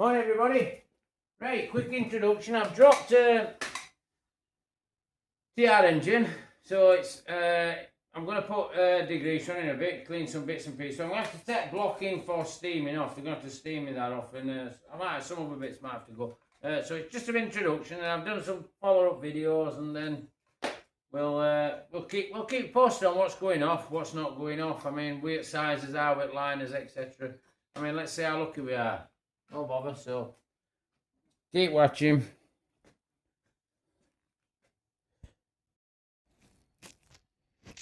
Morning everybody. Right, quick introduction. I've dropped TR engine, so it's I'm going to put degreaser on in a bit, clean some bits and pieces. So I'm going to have to take block in for steaming off. They're going to have to steam me that off, and I might have some other bits might have to go. So it's just an introduction, and I've done some follow-up videos, and then we'll keep posted on what's going off, what's not going off. I mean, weight sizes, our weight liners, etc. I mean, let's see how lucky we are. No bother, so keep watching.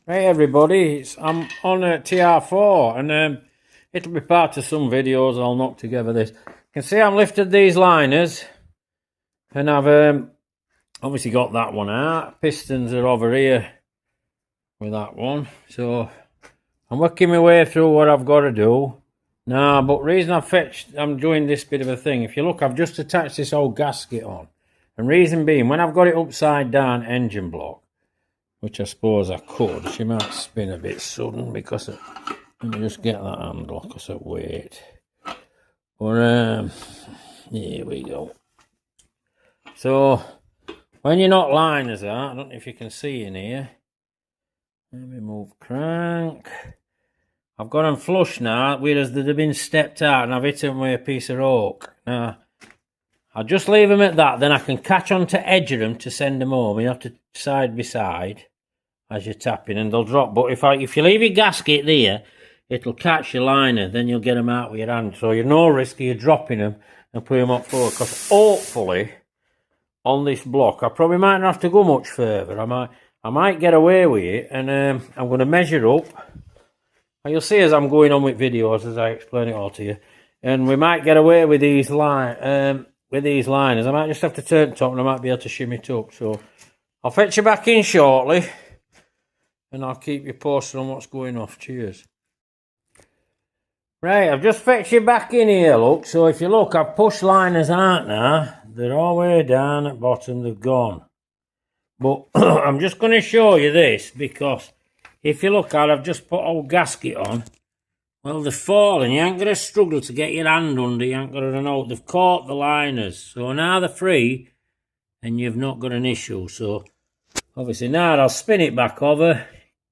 Hey everybody, I'm on a TR4 and it'll be part of some videos. I'll knock together this. You can see I've lifted these liners and I've obviously got that one out. Pistons are over here with that one, so I'm working my way through what I've got to do. Nah, but reason I'm doing this bit of a thing. If you look, I've just attached this old gasket on. And reason being, when I've got it upside down engine block, which I suppose I could, she might spin a bit sudden because of, let me just get that handle because of weight. But here we go. So when you're not liners out, I don't know if you can see in here. Let me move crank. I've got them flush now, whereas they'd have been stepped out and I've hit them with a piece of oak. Now, I'll just leave them at that, then I can catch on to edge of them to send them home. You have to side by side as you're tapping and they'll drop. But if you leave your gasket there, it'll catch your liner, then you'll get them out with your hand. So you're no risk of you dropping them and putting them up forward. Because hopefully, on this block, I probably might not have to go much further. I might get away with it, and I'm going to measure up. And you'll see as I'm going on with videos as I explain it all to you. And we might get away with these liners. I might just have to turn top and I might be able to shimmy it up. So I'll fetch you back in shortly. And I'll keep you posted on what's going off. Cheers. Right, I've just fetched you back in here, look. So if you look, I've pushed liners out now. They're all the way down at bottom. They've gone. But I'm just going to show you this because if you look at it, I've just put old gasket on. Well, they've fallen. You ain't going to struggle to get your hand under. You ain't got to know. They've caught the liners. So now they're free and you've not got an issue. So obviously now I'll spin it back over,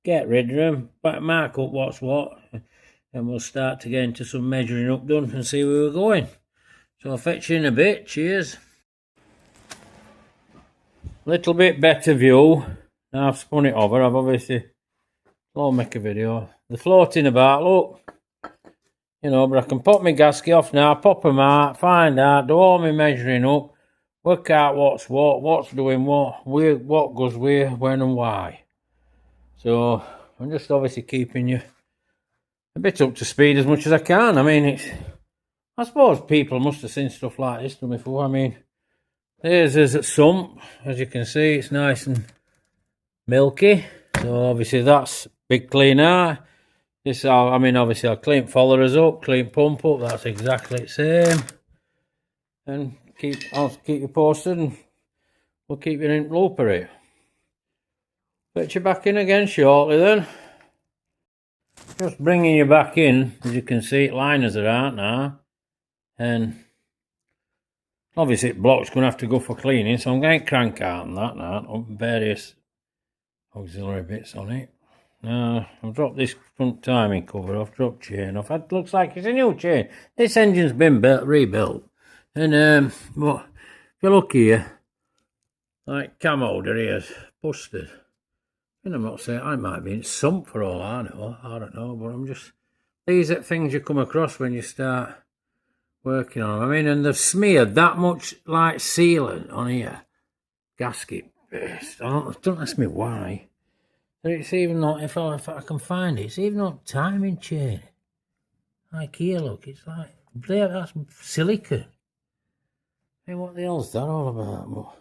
get rid of them, mark up what's what, and we'll start to get into some measuring up done and see where we're going. So I'll fetch you in a bit. Cheers. Little bit better view. Now I've spun it over. I've obviously... I'll make a video. They're floating about, look. You know, but I can pop my gasket off now, pop them out, find out, do all my measuring up, work out what's what, what's doing what, where, what goes where, when and why. So, I'm just obviously keeping you a bit up to speed as much as I can. I mean, I suppose people must have seen stuff like this before. I mean, there's a sump, as you can see, it's nice and milky. So, obviously, that's big clean out. This, I mean, obviously, I'll clean followers up, clean pump up. That's exactly the same. And I'll keep you posted, and we'll keep you in loop of it. Put you back in again shortly, then. Just bringing you back in, as you can see, liners are out now, and obviously, block's going to have to go for cleaning. So I'm going to crank out on that now, various auxiliary bits on it. Now, I've dropped this front timing cover off, dropped chain off. It looks like it's a new chain. This engine's been rebuilt. And, but if you look here, like cam holder here's busted. And I'm not saying I might be in sump for all I know. I don't know, but I'm just... These are things you come across when you start working on them. I mean, and they've smeared that much, like, sealant on here. Gasket paste. Don't ask me why. It's even not, if I can find it, it's even not timing chain. Like here, look, it's like, there, that's silica. Hey, what the hell's that all about? But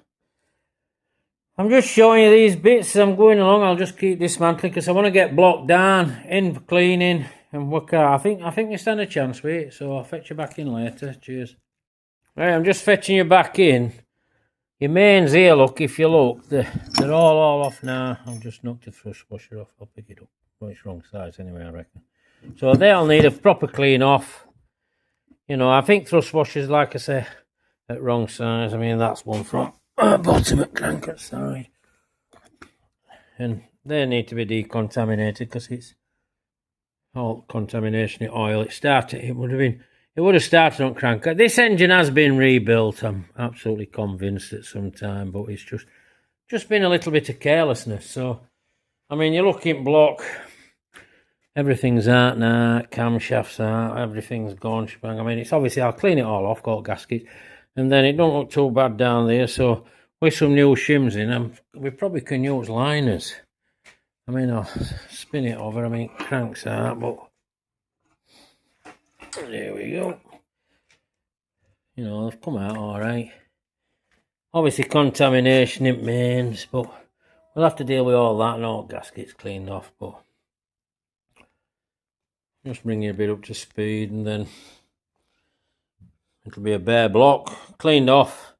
I'm just showing you these bits as I'm going along. I'll just keep dismantling because I want to get blocked down, in for cleaning and work out. I think we stand a chance with it, so I'll fetch you back in later. Cheers. Right, I'm just fetching you back in. Your mains here, look, if you look, they're all off now. I've just knocked the thrust washer off. I'll pick it up. Well, it's wrong size anyway, I reckon. So they'll need a proper clean off. You know, I think thrust washers, like I say, at wrong size. I mean, that's one from bottom at crank side. And they need to be decontaminated because it's all contamination of oil. It would have started on crank. This engine has been rebuilt, I'm absolutely convinced, at some time, but it's just been a little bit of carelessness. So, I mean, you're looking block, everything's out now, camshafts out, everything's gone shebang. I mean, it's obviously, I'll clean it all off, got gaskets, and then it don't look too bad down there. So, with some new shims in, we probably can use liners. I mean, I'll spin it over, I mean, cranks out, but there we go. You know, they've come out all right. Obviously, contamination in mains, but we'll have to deal with all that and all gaskets cleaned off, but just bring it a bit up to speed, and then it'll be a bare block, cleaned off,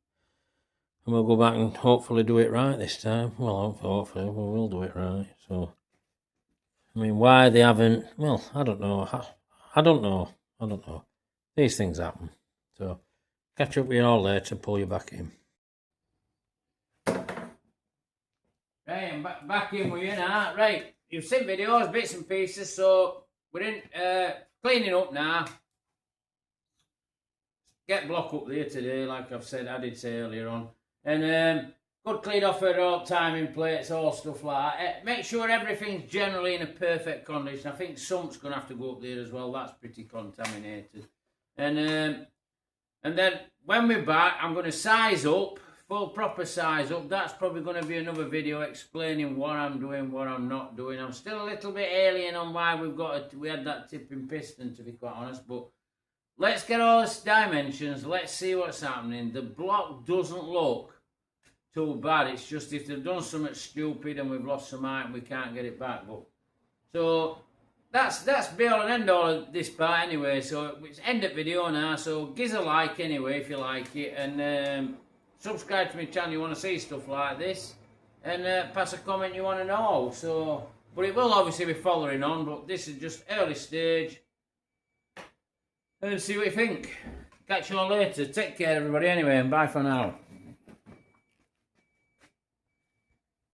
and we'll go back and hopefully do it right this time. Well, hopefully we will do it right. So, I mean, why they haven't, well, I don't know. I don't know. These things happen. So, catch up with you all later, pull you back in. Right, I'm back in with you now. Right, you've seen videos, bits and pieces, so we're in cleaning up now. Get block up there today, like I've said, I did say earlier on. And good clean off her all timing plates, all stuff like that. Make sure everything's generally in a perfect condition. I think sump's going to have to go up there as well. That's pretty contaminated. And then when we're back, I'm going to size up, full proper size up. That's probably going to be another video explaining what I'm doing, what I'm not doing. I'm still a little bit alien on why we had that tipping piston, to be quite honest, but let's get all the dimensions. Let's see what's happening. The block doesn't look too bad. It's just if they've done something stupid and we've lost some item, we can't get it back. But so that's be all and end all of this part anyway. So it's end of video now. So give us a like anyway if you like it, and subscribe to my channel. You want to see stuff like this, and pass a comment you want to know. So, but it will obviously be following on. But this is just early stage. And see what you think. Catch you all later. Take care, everybody, anyway, and bye for now.